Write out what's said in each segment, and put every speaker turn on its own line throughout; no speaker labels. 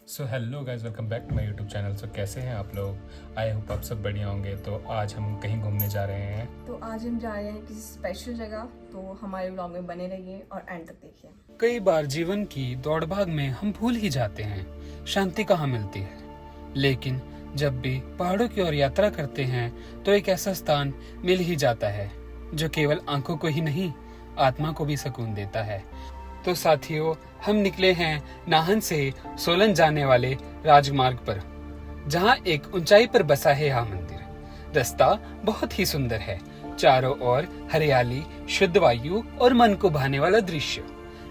So hello guys, welcome back to my YouTube channel. So कैसे हैं आप लोग? आई होप आप सब बढ़िया होंगे। तो आज हम कहीं घूमने जा रहे हैं।
तो आज हम जा रहे हैं किसी स्पेशल जगह, तो हमारे व्लॉग में बने रहिए और एंड तक देखिए।
कई बार जीवन की दौड़ भाग में हम भूल ही जाते हैं शांति कहाँ मिलती है, लेकिन जब भी पहाड़ों की ओर यात्रा करते हैं तो एक ऐसा स्थान मिल ही जाता है जो केवल आंखों को ही नहीं, आत्मा को भी सुकून देता है। तो साथियों, हम निकले हैं नाहन से सोलन जाने वाले राजमार्ग पर, जहाँ एक ऊंचाई पर बसा है यह मंदिर। रास्ता बहुत ही सुंदर है, चारों ओर हरियाली, शुद्ध वायु और मन को भाने वाला दृश्य।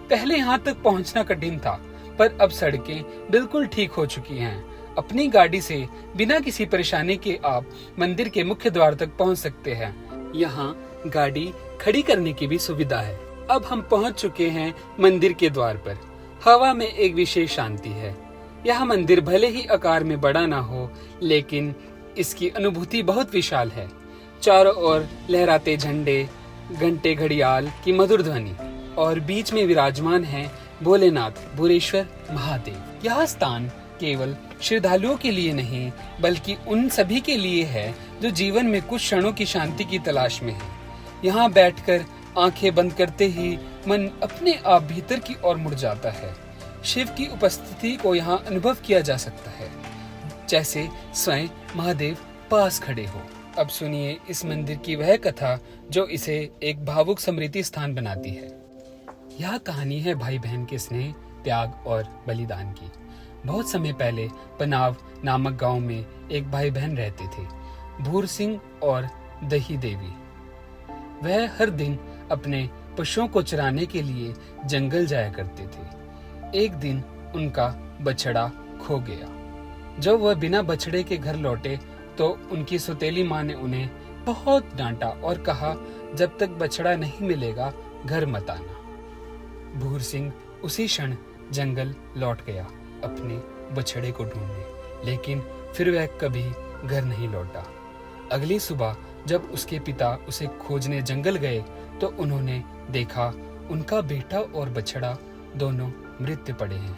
पहले यहाँ तक पहुँचना कठिन था, पर अब सड़कें बिल्कुल ठीक हो चुकी हैं। अपनी गाड़ी से बिना किसी परेशानी के आप मंदिर के मुख्य द्वार तक पहुँच सकते हैं। यहाँ गाड़ी खड़ी करने की भी सुविधा है। अब हम पहुँच चुके हैं मंदिर के द्वार पर। हवा में एक विशेष शांति है। यह मंदिर भले ही आकार में बड़ा ना हो, लेकिन इसकी अनुभूति बहुत विशाल है। चारों ओर लहराते झंडे, घंटे, घड़ियाल की मधुर ध्वनि और बीच में विराजमान है भोलेनाथ भुवनेश्वर महादेव। यह स्थान केवल श्रद्धालुओं के लिए नहीं, बल्कि उन सभी के लिए है जो जीवन में कुछ क्षणों की शांति की तलाश में है। यहाँ बैठकर आंखें बंद करते ही मन अपने आप भीतर की ओर मुड़ जाता है। शिव की उपस्थिति को यहाँ अनुभव किया जा सकता है, जैसे स्वयं महादेव पास खड़े हो। अब सुनिए इस मंदिर की वह कथा जो इसे एक भावुक स्मृति स्थान बनाती है। यह कहानी है भाई बहन के स्नेह, त्याग और बलिदान की। बहुत समय पहले पनाव नामक गांव में एक भाई बहन रहते थे, भूर सिंह और दही देवी। वह हर दिन अपने पशुओं को चराने के लिए जंगल जाया करते थे। एक दिन उनका बछड़ा खो गया। जब वह बिना बछड़े के घर लौटे तो उनकी सौतेली माँ ने उन्हें बहुत डांटा और कहा, जब तक बछड़ा नहीं मिलेगा घर मत आना। भूर सिंह उसी क्षण जंगल लौट गया अपने बछड़े को ढूंढने, लेकिन फिर वह कभी घर नहीं लौटा। अगली सुबह जब उसके पिता उसे खोजने जंगल गए तो उन्होंने देखा उनका बेटा और बछड़ा दोनों मृत पड़े हैं।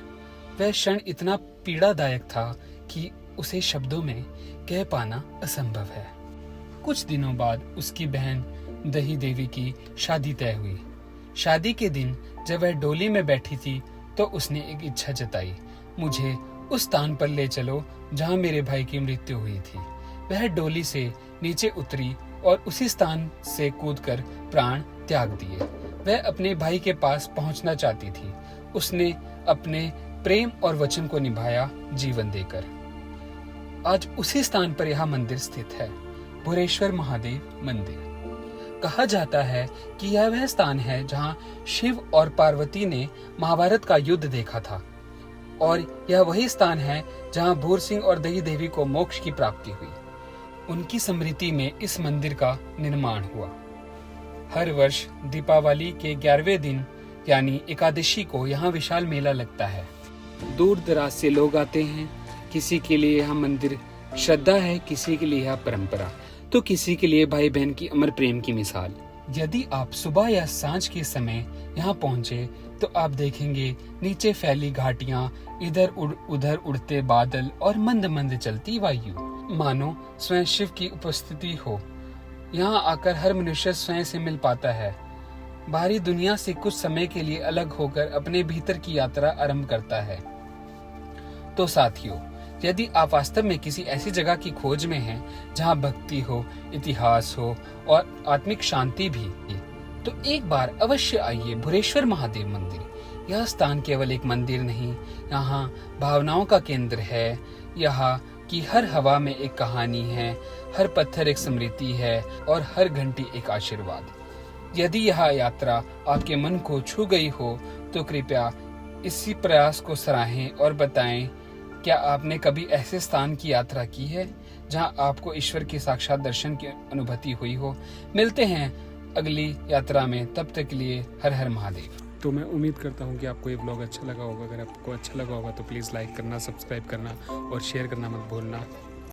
वह क्षण इतना पीड़ादायक था कि उसे शब्दों में कह पाना असंभव है। कुछ दिनों बाद उसकी बहन दही देवी की शादी तय हुई। शादी के दिन जब वह डोली में बैठी थी तो उसने एक इच्छा जताई, मुझे उस स्थान पर ले चलो जहाँ मेरे भाई की मृत्यु हुई थी। वह डोली से नीचे उतरी और उसी स्थान से कूदकर प्राण त्याग दिए। वह अपने भाई के पास पहुंचना चाहती थी। उसने अपने प्रेम और वचन को निभाया जीवन देकर। आज उसी स्थान पर यह मंदिर स्थित है, भुवनेश्वर महादेव मंदिर। कहा जाता है कि यह वह स्थान है जहां शिव और पार्वती ने महाभारत का युद्ध देखा था, और यह वही स्थान है जहां भूर सिंह और दही देवी को मोक्ष की प्राप्ति हुई। उनकी स्मृति में इस मंदिर का निर्माण हुआ। हर वर्ष दीपावली के 11वें दिन यानी एकादशी को यहाँ विशाल मेला लगता है। दूर दराज से लोग आते हैं। किसी के लिए यह मंदिर श्रद्धा है, किसी के लिए यह परंपरा, तो किसी के लिए भाई बहन की अमर प्रेम की मिसाल। यदि आप सुबह या सांझ के समय यहाँ पहुँचे तो आप देखेंगे नीचे फैली घाटियाँ, इधर उधर उड़ते बादल और मंद मंद चलती वायु, मानो स्वयं शिव की उपस्थिति हो। यहाँ आकर हर मनुष्य स्वयं से मिल पाता है, बाहरी दुनिया से कुछ समय के लिए अलग होकर अपने भीतर की यात्रा आरंभ करता है। तो साथियों, यदि आप वास्तव में किसी ऐसी जगह की खोज में हैं जहाँ भक्ति हो, इतिहास हो और आत्मिक शांति भी, तो एक बार अवश्य आइए भुवनेश्वर महादेव मंदिर। यह स्थान केवल एक मंदिर नहीं, यहाँ भावनाओं का केंद्र है। यहाँ की हर हवा में एक कहानी है, हर पत्थर एक स्मृति है और हर घंटी एक आशीर्वाद। यदि यह यात्रा आपके मन को छू गई हो तो कृपया इसी प्रयास को सराहें और बताएं, क्या आपने कभी ऐसे स्थान की यात्रा की है जहां आपको ईश्वर के साक्षात दर्शन की अनुभूति हुई हो। मिलते हैं अगली यात्रा में, तब तक के लिए हर हर महादेव।
तो मैं उम्मीद करता हूँ कि आपको ये ब्लॉग अच्छा लगा होगा। अगर आपको अच्छा लगा होगा तो प्लीज़ लाइक करना, सब्सक्राइब करना और शेयर करना मत भूलना।